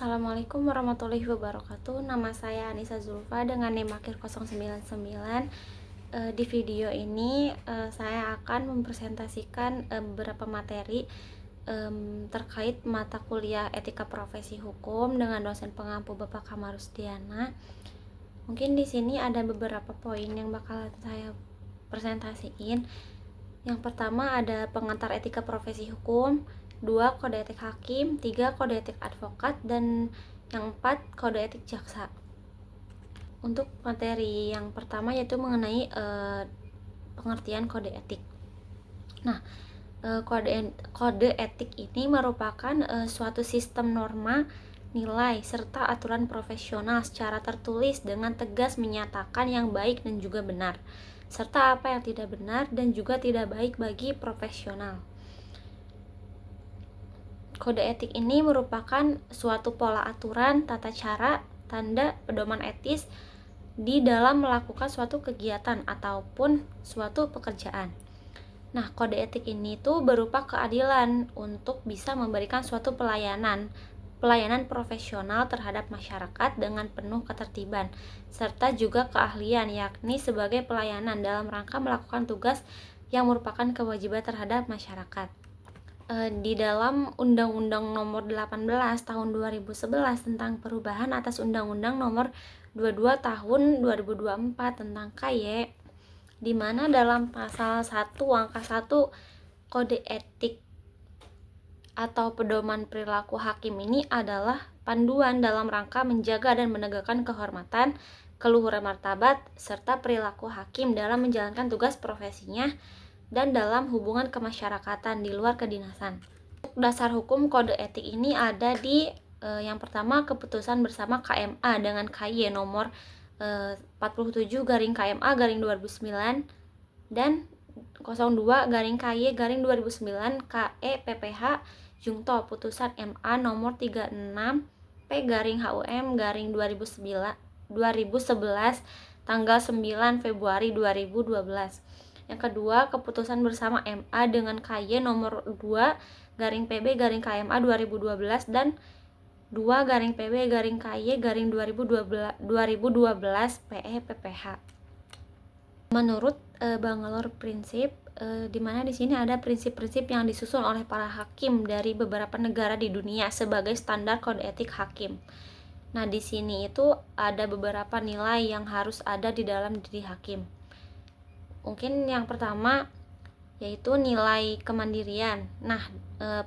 Assalamualaikum warahmatullahi wabarakatuh. Nama saya Anissa Zulfa dengan NIM akhir 099. Di video ini saya akan mempresentasikan beberapa materi terkait mata kuliah Etika Profesi Hukum dengan dosen pengampu Bapak Kamarusdiana. Mungkin di sini ada beberapa poin yang bakal saya presentasiin. Yang pertama ada pengantar etika profesi hukum, 2 kode etik hakim, 3 kode etik advokat, dan yang 4 kode etik jaksa. Untuk materi yang pertama yaitu mengenai pengertian kode etik. Nah, kode etik ini merupakan suatu sistem norma, nilai, serta aturan profesional secara tertulis dengan tegas menyatakan yang baik dan juga benar, serta apa yang tidak benar dan juga tidak baik bagi profesional. Kode etik ini merupakan suatu pola aturan, tata cara, tanda, pedoman etis di dalam melakukan suatu kegiatan ataupun suatu pekerjaan. Nah, kode etik ini tuh berupa keadilan untuk bisa memberikan suatu pelayanan profesional terhadap masyarakat dengan penuh ketertiban, serta juga keahlian, yakni sebagai pelayanan dalam rangka melakukan tugas yang merupakan kewajiban terhadap masyarakat. Di dalam Undang-Undang Nomor 18 Tahun 2011 tentang perubahan atas Undang-Undang Nomor 22 Tahun 2024 tentang KY, di mana dalam pasal 1 angka 1 kode etik atau pedoman perilaku hakim ini adalah panduan dalam rangka menjaga dan menegakkan kehormatan, keluhuran martabat, serta perilaku hakim dalam menjalankan tugas profesinya dan dalam hubungan kemasyarakatan di luar kedinasan. Dasar hukum kode etik ini ada di yang pertama keputusan bersama KMA dengan KY nomor 47 garing KMA garing 2009 dan 02 garing KY garing 2009 KE PPH Jungto putusan MA nomor 36 P garing HUM garing 2011 tanggal 9 Februari 2012. Yang kedua, keputusan bersama MA dengan KY nomor 2 garing PB garing KMA 2012 dan 2 garing PB garing KY garing 2012 PE PPH. Menurut Bangalore Prinsip, di mana di sini ada prinsip-prinsip yang disusun oleh para hakim dari beberapa negara di dunia sebagai standar kode etik hakim. Nah, di sini itu ada beberapa nilai yang harus ada di dalam diri hakim. Mungkin yang pertama yaitu nilai kemandirian. Nah,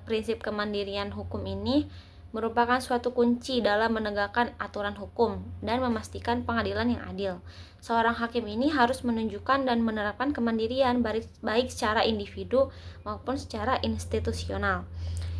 prinsip kemandirian hukum ini merupakan suatu kunci dalam menegakkan aturan hukum dan memastikan pengadilan yang adil. Seorang hakim ini harus menunjukkan dan menerapkan kemandirian baik secara individu maupun secara institusional.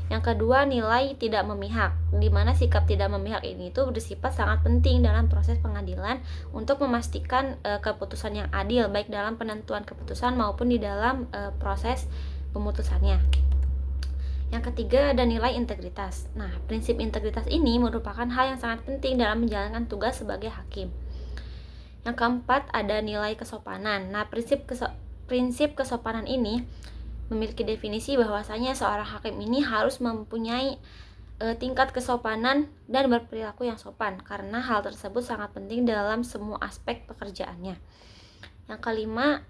Yang kedua, nilai tidak memihak, di mana sikap tidak memihak ini itu bersifat sangat penting dalam proses pengadilan untuk memastikan keputusan yang adil baik dalam penentuan keputusan maupun di dalam proses pemutusannya. Yang ketiga ada nilai integritas. Nah, prinsip integritas ini merupakan hal yang sangat penting dalam menjalankan tugas sebagai hakim. Yang keempat ada nilai kesopanan. Nah, prinsip kesopanan ini memiliki definisi bahwasanya seorang hakim ini harus mempunyai tingkat kesopanan dan berperilaku yang sopan, karena hal tersebut sangat penting dalam semua aspek pekerjaannya. Yang kelima,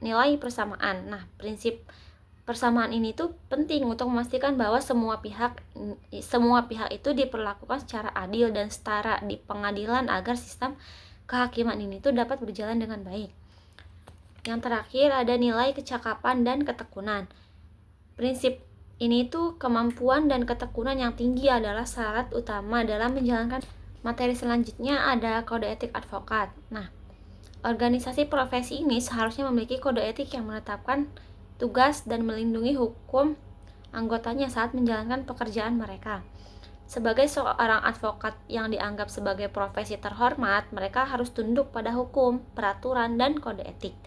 nilai persamaan. Nah, prinsip persamaan ini tuh penting untuk memastikan bahwa semua pihak itu diperlakukan secara adil dan setara di pengadilan agar sistem kehakiman ini tuh dapat berjalan dengan baik. Yang terakhir ada nilai kecakapan dan ketekunan. Prinsip ini tuh kemampuan dan ketekunan yang tinggi adalah syarat utama dalam menjalankan materi. Selanjutnya ada kode etik advokat. Nah, organisasi profesi ini seharusnya memiliki kode etik yang menetapkan tugas dan melindungi hukum anggotanya saat menjalankan pekerjaan mereka. Sebagai seorang advokat yang dianggap sebagai profesi terhormat, mereka harus tunduk pada hukum, peraturan, dan kode etik.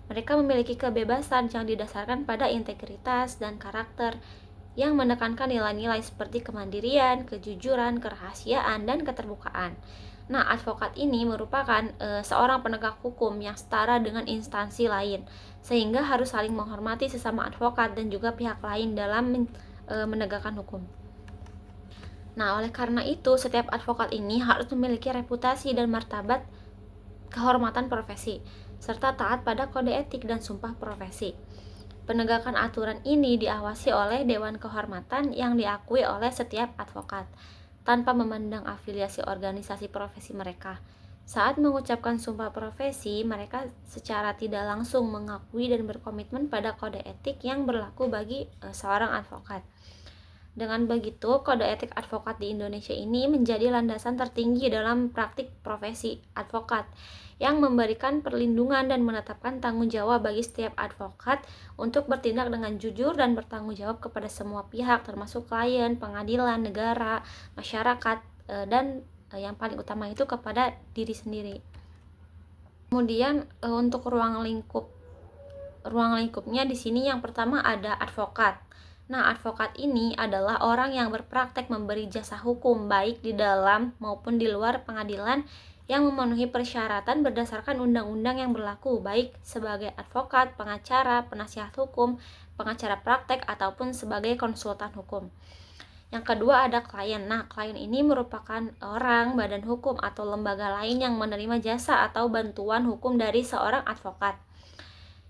Mereka memiliki kebebasan yang didasarkan pada integritas dan karakter yang menekankan nilai-nilai seperti kemandirian, kejujuran, kerahasiaan, dan keterbukaan. Nah, advokat ini merupakan seorang penegak hukum yang setara dengan instansi lain, sehingga harus saling menghormati sesama advokat dan juga pihak lain dalam menegakkan hukum. Nah, oleh karena itu, setiap advokat ini harus memiliki reputasi dan martabat kehormatan profesi, serta taat pada kode etik dan sumpah profesi. Penegakan aturan ini diawasi oleh Dewan Kehormatan yang diakui oleh setiap advokat, tanpa memandang afiliasi organisasi profesi mereka. Saat mengucapkan sumpah profesi, mereka secara tidak langsung mengakui dan berkomitmen pada kode etik yang berlaku bagi seorang advokat. Dengan begitu, kode etik advokat di Indonesia ini menjadi landasan tertinggi dalam praktik profesi advokat yang memberikan perlindungan dan menetapkan tanggung jawab bagi setiap advokat untuk bertindak dengan jujur dan bertanggung jawab kepada semua pihak termasuk klien, pengadilan, negara, masyarakat, dan yang paling utama itu kepada diri sendiri. Kemudian untuk ruang lingkupnya di sini yang pertama ada advokat. Nah, advokat ini adalah orang yang berpraktek memberi jasa hukum baik di dalam maupun di luar pengadilan yang memenuhi persyaratan berdasarkan undang-undang yang berlaku, baik sebagai advokat, pengacara, penasihat hukum, pengacara praktek, ataupun sebagai konsultan hukum. Yang kedua ada klien. Nah, klien ini merupakan orang, badan hukum, atau lembaga lain yang menerima jasa atau bantuan hukum dari seorang advokat.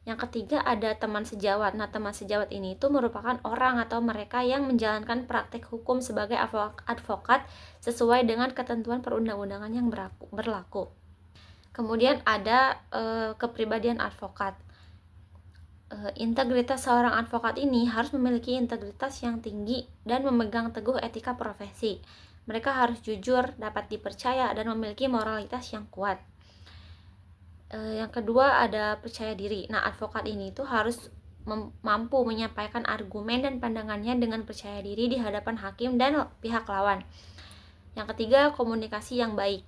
Yang ketiga ada teman sejawat. Nah, teman sejawat ini itu merupakan orang atau mereka yang menjalankan praktek hukum sebagai advokat sesuai dengan ketentuan perundang-undangan yang berlaku. Kemudian ada kepribadian advokat. Integritas seorang advokat ini harus memiliki integritas yang tinggi dan memegang teguh etika profesi. Mereka harus jujur, dapat dipercaya, dan memiliki moralitas yang kuat. Yang kedua ada percaya diri. Nah, advokat ini tuh harus mampu menyampaikan argumen dan pandangannya dengan percaya diri di hadapan hakim dan pihak lawan. Yang ketiga, komunikasi yang baik.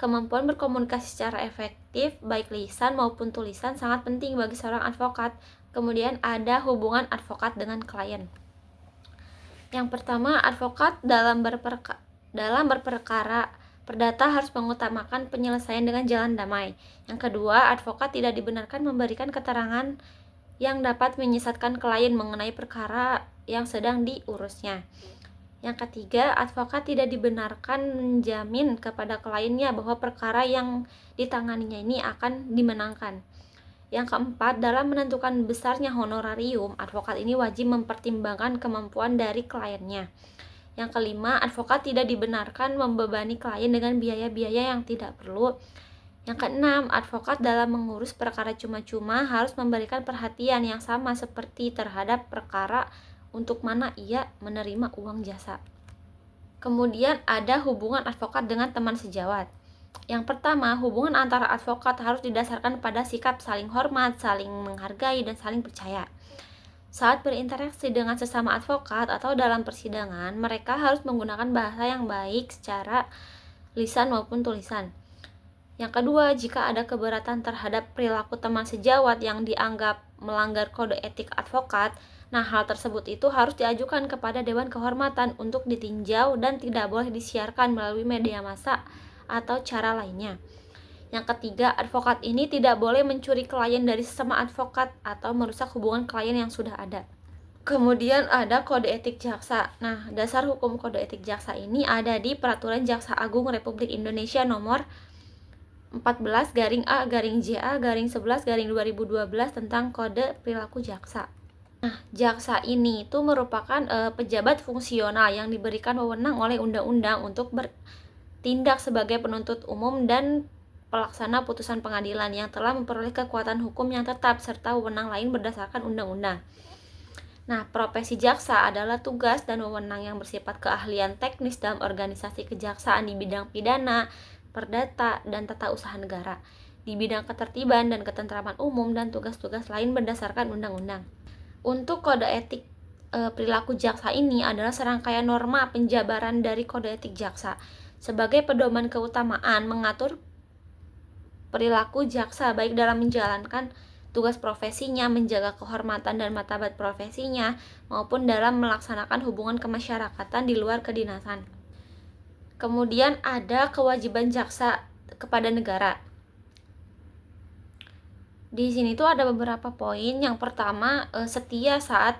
Kemampuan berkomunikasi secara efektif, baik lisan maupun tulisan, sangat penting bagi seorang advokat. Kemudian ada hubungan advokat dengan klien. Yang pertama, advokat dalam berperkara perdata harus mengutamakan penyelesaian dengan jalan damai. Yang kedua, advokat tidak dibenarkan memberikan keterangan yang dapat menyesatkan klien mengenai perkara yang sedang diurusnya. Yang ketiga, advokat tidak dibenarkan menjamin kepada kliennya bahwa perkara yang ditanganinya ini akan dimenangkan. Yang keempat, dalam menentukan besarnya honorarium, advokat ini wajib mempertimbangkan kemampuan dari kliennya. Yang kelima, advokat tidak dibenarkan membebani klien dengan biaya-biaya yang tidak perlu. Yang keenam, advokat dalam mengurus perkara cuma-cuma harus memberikan perhatian yang sama seperti terhadap perkara untuk mana ia menerima uang jasa. Kemudian ada hubungan advokat dengan teman sejawat. Yang pertama, hubungan antara advokat harus didasarkan pada sikap saling hormat, saling menghargai, dan saling percaya. Saat berinteraksi dengan sesama advokat atau dalam persidangan, mereka harus menggunakan bahasa yang baik secara lisan maupun tulisan. Yang kedua, jika ada keberatan terhadap perilaku teman sejawat yang dianggap melanggar kode etik advokat, nah hal tersebut itu harus diajukan kepada Dewan Kehormatan untuk ditinjau dan tidak boleh disiarkan melalui media massa atau cara lainnya. Yang ketiga, advokat ini tidak boleh mencuri klien dari sesama advokat atau merusak hubungan klien yang sudah ada. Kemudian ada kode etik jaksa. Nah, dasar hukum kode etik jaksa ini ada di Peraturan Jaksa Agung Republik Indonesia nomor 14-A-JA-11-2012 tentang kode perilaku jaksa. Nah, jaksa ini itu merupakan pejabat fungsional yang diberikan wewenang oleh undang-undang untuk bertindak sebagai penuntut umum dan pelaksana putusan pengadilan yang telah memperoleh kekuatan hukum yang tetap serta wewenang lain berdasarkan undang-undang. Nah, profesi jaksa adalah tugas dan wewenang yang bersifat keahlian teknis dalam organisasi kejaksaan di bidang pidana, perdata, dan tata usaha negara, di bidang ketertiban dan ketentraman umum, dan tugas-tugas lain berdasarkan undang-undang. Untuk kode etik perilaku jaksa ini adalah serangkaian norma penjabaran dari kode etik jaksa sebagai pedoman keutamaan mengatur perilaku jaksa baik dalam menjalankan tugas profesinya, menjaga kehormatan dan martabat profesinya, maupun dalam melaksanakan hubungan kemasyarakatan di luar kedinasan. Kemudian ada kewajiban jaksa kepada negara. Di sini tuh ada beberapa poin. Yang pertama, setia saat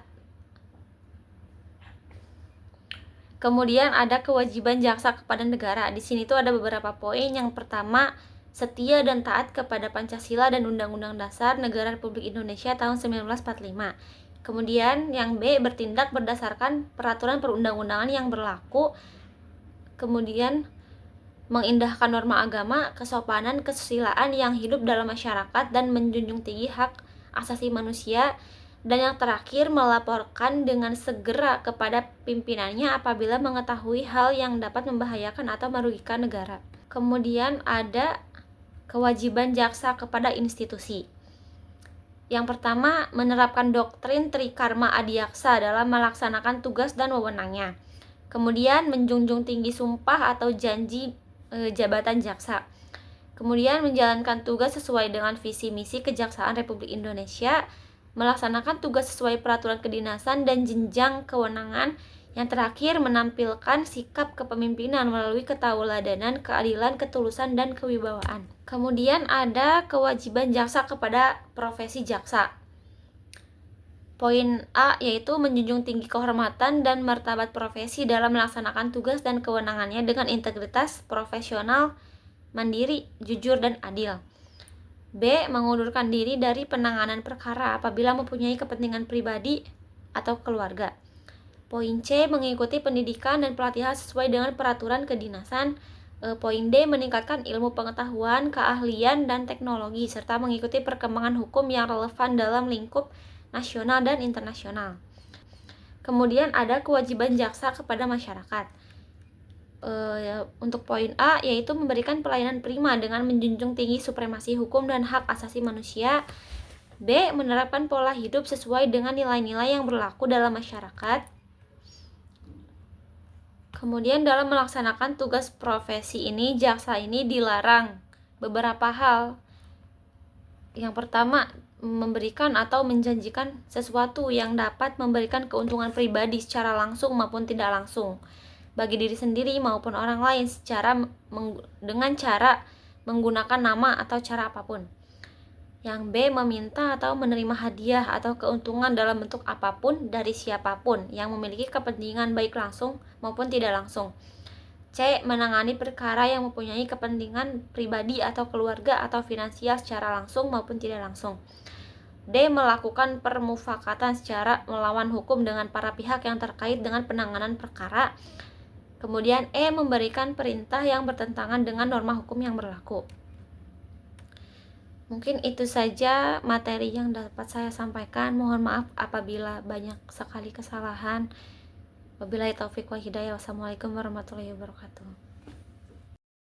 Kemudian ada kewajiban jaksa kepada negara. Di sini tuh ada beberapa poin. Yang pertama, setia dan taat kepada Pancasila dan Undang-Undang Dasar Negara Republik Indonesia tahun 1945. Kemudian yang B, bertindak berdasarkan peraturan perundang-undangan yang berlaku. Kemudian mengindahkan norma agama, kesopanan, kesusilaan yang hidup dalam masyarakat dan menjunjung tinggi hak asasi manusia. Dan yang terakhir, melaporkan dengan segera kepada pimpinannya apabila mengetahui hal yang dapat membahayakan atau merugikan negara. Kemudian ada kewajiban jaksa kepada institusi. Yang pertama, menerapkan doktrin Trikarma Adiaksa dalam melaksanakan tugas dan wewenangnya. Kemudian menjunjung tinggi sumpah atau janji jabatan jaksa. Kemudian menjalankan tugas sesuai dengan visi misi Kejaksaan Republik Indonesia, melaksanakan tugas sesuai peraturan kedinasan dan jenjang kewenangan. Yang terakhir, menampilkan sikap kepemimpinan melalui ketauladanan, keadilan, ketulusan, dan kewibawaan. Kemudian ada kewajiban jaksa kepada profesi jaksa. Poin A yaitu menjunjung tinggi kehormatan dan martabat profesi dalam melaksanakan tugas dan kewenangannya dengan integritas, profesional, mandiri, jujur, dan adil. B. Mengundurkan diri dari penanganan perkara apabila mempunyai kepentingan pribadi atau keluarga. Poin C. Mengikuti pendidikan dan pelatihan sesuai dengan peraturan kedinasan. Poin D. Meningkatkan ilmu pengetahuan, keahlian, dan teknologi serta mengikuti perkembangan hukum yang relevan dalam lingkup nasional dan internasional. Kemudian ada kewajiban jaksa kepada masyarakat. Untuk poin A yaitu memberikan pelayanan prima dengan menjunjung tinggi supremasi hukum dan hak asasi manusia. B. Menerapkan pola hidup sesuai dengan nilai-nilai yang berlaku dalam masyarakat. Kemudian dalam melaksanakan tugas profesi ini, jaksa ini dilarang beberapa hal. Yang pertama, memberikan atau menjanjikan sesuatu yang dapat memberikan keuntungan pribadi secara langsung maupun tidak langsung bagi diri sendiri maupun orang lain dengan cara menggunakan nama atau cara apapun. Yang B. Meminta atau menerima hadiah atau keuntungan dalam bentuk apapun dari siapapun yang memiliki kepentingan baik langsung maupun tidak langsung. C. Menangani perkara yang mempunyai kepentingan pribadi atau keluarga atau finansial secara langsung maupun tidak langsung. D. Melakukan permufakatan secara melawan hukum dengan para pihak yang terkait dengan penanganan perkara. Kemudian E. Memberikan perintah yang bertentangan dengan norma hukum yang berlaku. Mungkin itu saja materi yang dapat saya sampaikan. Mohon maaf apabila banyak sekali kesalahan. Wabillahi taufiq wa hidayah. Wassalamualaikum warahmatullahi wabarakatuh.